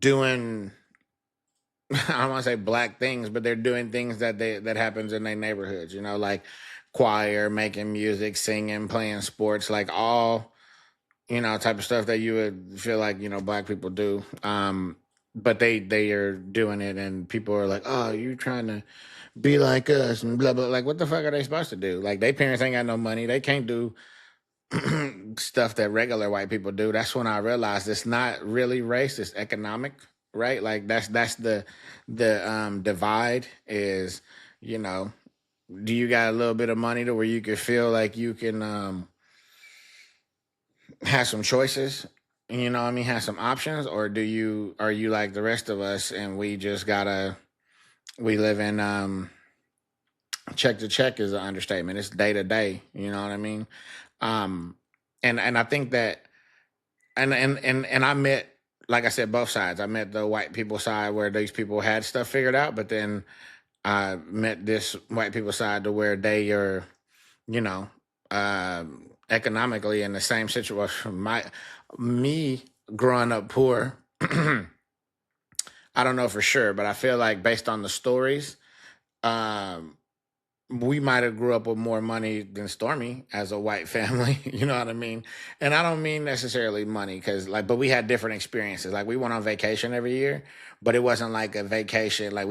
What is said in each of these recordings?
doing I don't want to say black things, but they're doing things that happens in their neighborhoods, like choir, making music, singing, playing sports, like all, type of stuff that you would feel like, black people do. But they are doing it and people are like, "Oh, you trying to be like us," and blah blah. Like, what the fuck are they supposed to do? Like, they parents ain't got no money. They can't do stuff that regular white people do. That's when I realized it's not really race, it's economic, right? Like, that's the divide is, you know, do you got a little bit of money to where you can feel like you can have some choices, what I mean, have some options, or are you like the rest of us and we just gotta we live in check to check is an understatement. It's day to day, you know what I mean? Um and I think that and I met, like I said, both sides. I met the white people side where these people had stuff figured out, but then I met this white people side to where they are, you know, economically in the same situation. Me growing up poor, I don't know for sure, but I feel like based on the stories, um, we might have grew up with more money than Stormy as a white family. You know what I mean? And I don't mean necessarily money because but we had different experiences. Like, we went on vacation every year, but it wasn't like a vacation. Like,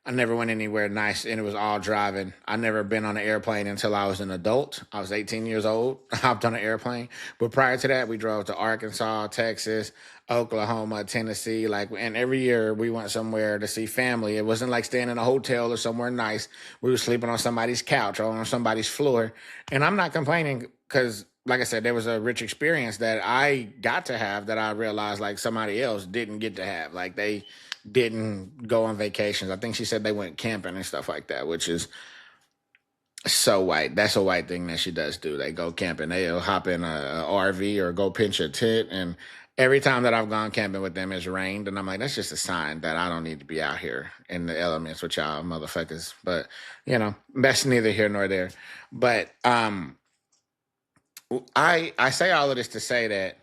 I never went anywhere nice and it was all driving. I never been on an airplane until I was an adult. I was 18 years old. I hopped on an airplane. But prior to that, we drove to Arkansas, Texas, Oklahoma, Tennessee. Like, and every year we went somewhere to see family. It wasn't like staying in a hotel or somewhere nice. We were sleeping on somebody's couch or on somebody's floor. And I'm not complaining because, like I said, there was a rich experience that I got to have that I realized like somebody else didn't get to have. Like, they didn't go on vacations. I think she said they went camping and stuff like that, which is so white. That's a white thing that she does do. They go camping. They'll hop in a RV or go pinch a tent. And every time that I've gone camping with them, it's rained. And I'm like, that's just a sign that I don't need to be out here in the elements with y'all motherfuckers. But, that's neither here nor there. But I say all of this to say that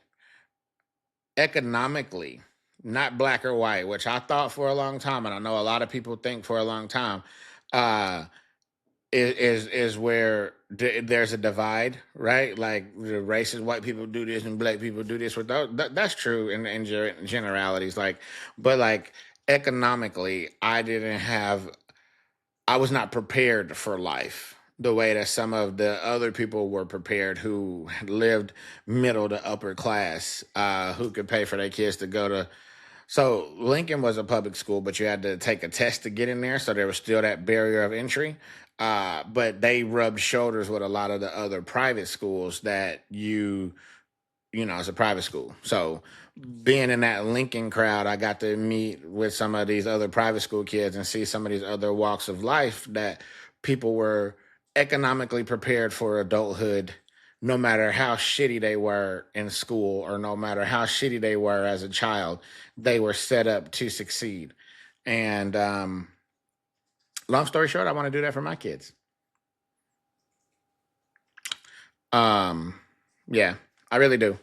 economically, not black or white, which I thought for a long time, and I know a lot of people think for a long time, uh, is where there's a divide, right? Like, the racist white people do this and black people do this. That's true in generalities, like, but like economically, I was not prepared for life the way that some of the other people were prepared who lived middle to upper class, who could pay for their kids to go to. So Lincoln was a public school, but you had to take a test to get in there. So there was still that barrier of entry. But they rubbed shoulders with a lot of the other private schools that it's a private school. So being in that Lincoln crowd, I got to meet with some of these other private school kids and see some of these other walks of life that people were economically prepared for adulthood, no matter how shitty they were in school or no matter how shitty they were as a child, they were set up to succeed. And long story short, I want to do that for my kids. Um, yeah, I really do.